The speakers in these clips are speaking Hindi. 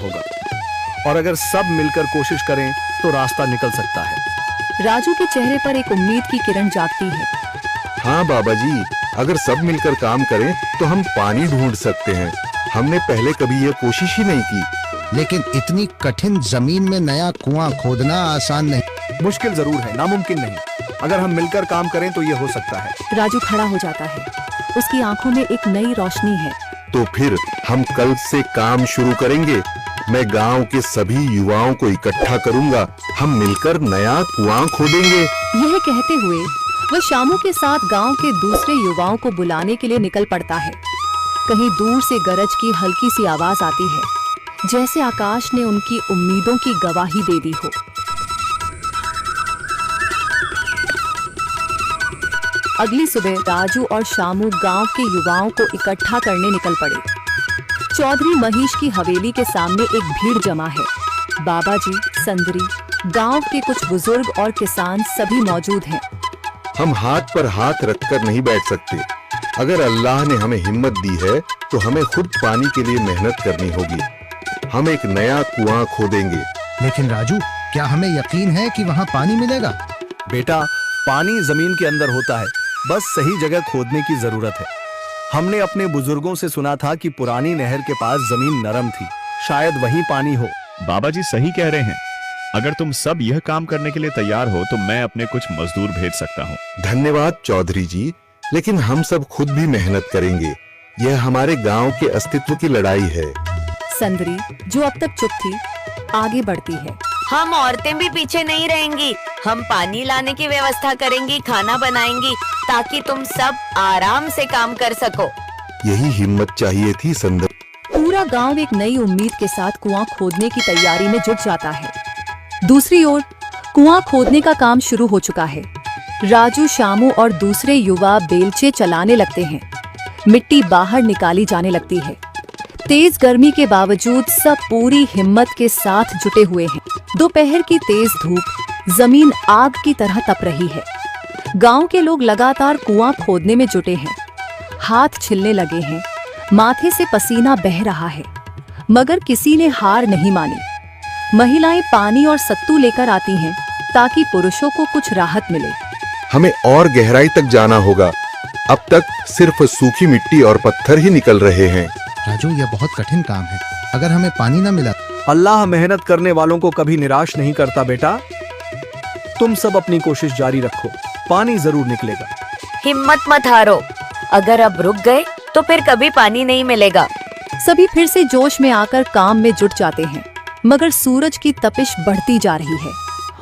होगा, और अगर सब मिलकर कोशिश करें तो रास्ता निकल सकता है। राजू के चेहरे पर एक उम्मीद की किरण जागती है। हाँ बाबा जी, अगर सब मिलकर काम करें तो हम पानी ढूंढ सकते हैं। हमने पहले कभी ये कोशिश ही नहीं की। लेकिन इतनी कठिन जमीन में नया कुआं खोदना आसान नहीं। मुश्किल जरूर है, नामुमकिन नहीं। अगर हम मिलकर काम करें तो ये हो सकता है। राजू खड़ा हो जाता है, उसकी आंखों में एक नई रोशनी है। तो फिर हम कल से काम शुरू करेंगे। मैं गांव के सभी युवाओं को इकट्ठा करूंगा, हम मिलकर नया कुआं खोदेंगे। यह कहते हुए वह शामू के साथ गांव के दूसरे युवाओं को बुलाने के लिए निकल पड़ता है। कहीं दूर से गरज की हल्की सी आवाज आती है, जैसे आकाश ने उनकी उम्मीदों की गवाही दे दी हो। अगली सुबह राजू और शामू गांव के युवाओं को इकट्ठा करने निकल पड़े। चौधरी महेश की हवेली के सामने एक भीड़ जमा है। बाबा जी, संदरी, गांव के कुछ बुजुर्ग और किसान सभी मौजूद हैं। हम हाथ पर हाथ रखकर नहीं बैठ सकते। अगर अल्लाह ने हमें हिम्मत दी है तो हमें खुद पानी के लिए मेहनत करनी होगी। हम एक नया कुआं खोदेंगे। लेकिन राजू, क्या हमें यकीन है कि वहाँ पानी मिलेगा? बेटा, पानी जमीन के अंदर होता है, बस सही जगह खोदने की जरूरत है। हमने अपने बुजुर्गों से सुना था कि पुरानी नहर के पास जमीन नरम थी, शायद वहीं पानी हो। बाबा जी सही कह रहे हैं। अगर तुम सब यह काम करने के लिए तैयार हो तो मैं अपने कुछ मजदूर भेज सकता हूँ। धन्यवाद चौधरी जी, लेकिन हम सब खुद भी मेहनत करेंगे। यह हमारे गांव के अस्तित्व की लड़ाई है। संदरी, जो अब तक चुप थी, आगे बढ़ती है। हम औरतें भी पीछे नहीं रहेंगी। हम पानी लाने की व्यवस्था करेंगी, खाना बनाएंगी, ताकि तुम सब आराम से काम कर सको। यही हिम्मत चाहिए थी संदर। पूरा गांव एक नई उम्मीद के साथ कुआं खोदने की तैयारी में जुट जाता है। दूसरी ओर कुआं खोदने का काम शुरू हो चुका है। राजू, शामू और दूसरे युवा बेलचे चलाने लगते हैं। मिट्टी बाहर निकाली जाने लगती है। तेज गर्मी के बावजूद सब पूरी हिम्मत के साथ जुटे हुए हैं। दोपहर की तेज धूप जमीन आग की तरह तप रही है। गांव के लोग लगातार कुआं खोदने में जुटे हैं। हाथ छिलने लगे हैं, माथे से पसीना बह रहा है, मगर किसी ने हार नहीं मानी। महिलाएं पानी और सत्तू लेकर आती हैं ताकि पुरुषों को कुछ राहत मिले। हमें और गहराई तक जाना होगा। अब तक सिर्फ सूखी मिट्टी और पत्थर ही निकल रहे हैं। राजू, यह बहुत कठिन काम है। अगर हमें पानी न मिला। अल्लाह मेहनत करने वालों को कभी निराश नहीं करता बेटा। तुम सब अपनी कोशिश जारी रखो, पानी जरूर निकलेगा। हिम्मत मत हारो। अगर अब रुक गए तो फिर कभी पानी नहीं मिलेगा। सभी फिर से जोश में आकर काम में जुट जाते हैं, मगर सूरज की तपिश बढ़ती जा रही है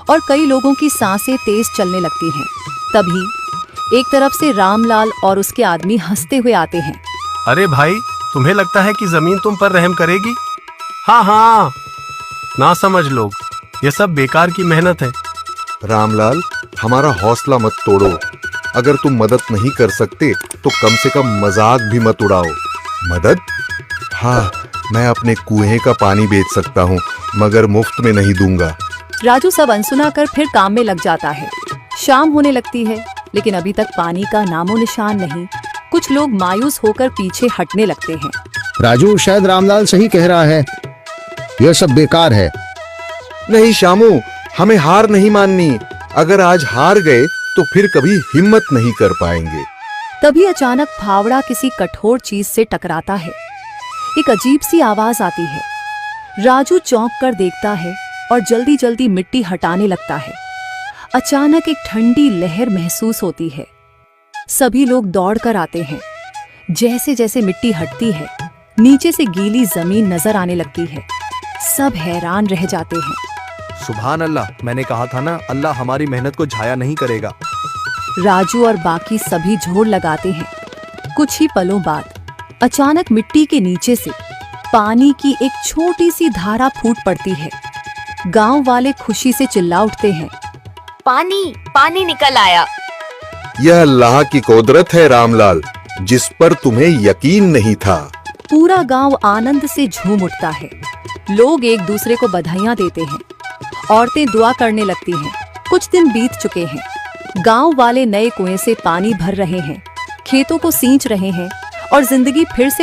और कई लोगों की सांसें तेज चलने लगती हैं। तभी एक तरफ से रामलाल और उसके आदमी हंसते हुए आते हैं। अरे भाई, तुम्हें लगता है कि जमीन तुम पर रहम करेगी? हाँ हाँ, ना समझ लोग, ये सब बेकार की मेहनत है। रामलाल, हमारा हौसला मत तोड़ो। अगर तुम मदद नहीं कर सकते तो कम से कम मजाक भी मत उड़ाओ। मदद? हाँ, मैं अपने कुएं का पानी बेच सकता हूँ, मगर मुफ्त में नहीं दूंगा। राजू सब अनसुना कर फिर काम में लग जाता है। शाम होने लगती है, लेकिन अभी तक पानी का नामो निशान नहीं। कुछ लोग मायूस होकर पीछे हटने लगते हैं। राजू, शायद रामलाल सही कह रहा है, यह सब बेकार है। नहीं शामू, हमें हार नहीं माननी। अगर आज हार गए तो फिर कभी हिम्मत नहीं कर पाएंगे। तभी अचानक फावड़ा किसी कठोर चीज से टकराता है। एक अजीब सी आवाज आती है। राजू चौंक कर देखता है और जल्दी जल्दी मिट्टी हटाने लगता है। अचानक एक ठंडी लहर महसूस होती है। सभी लोग दौड़कर आते हैं। जैसे जैसे मिट्टी हटती है, नीचे से गीली जमीन नजर आने लगती है। सब हैरान रह जाते हैं। सुभान अल्लाह, मैंने कहा था ना, अल्लाह हमारी मेहनत को जाया नहीं करेगा। राजू और बाकी सभी जोर लगाते हैं। कुछ ही पलों बाद अचानक मिट्टी के नीचे से पानी की एक छोटी सी धारा फूट पड़ती है। गांव वाले खुशी से चिल्ला उठते हैं। पानी, पानी निकल आया। यह अल्लाह की कुदरत है रामलाल, जिस पर तुम्हें यकीन नहीं था। पूरा गांव आनंद से झूम उठता है। लोग एक दूसरे को बधाइयां देते हैं। औरतें दुआ करने लगती हैं। कुछ दिन बीत चुके हैं। गांव वाले नए कुएं से पानी भर रहे हैं, खेतों को सींच रहे हैं और जिंदगी फिर से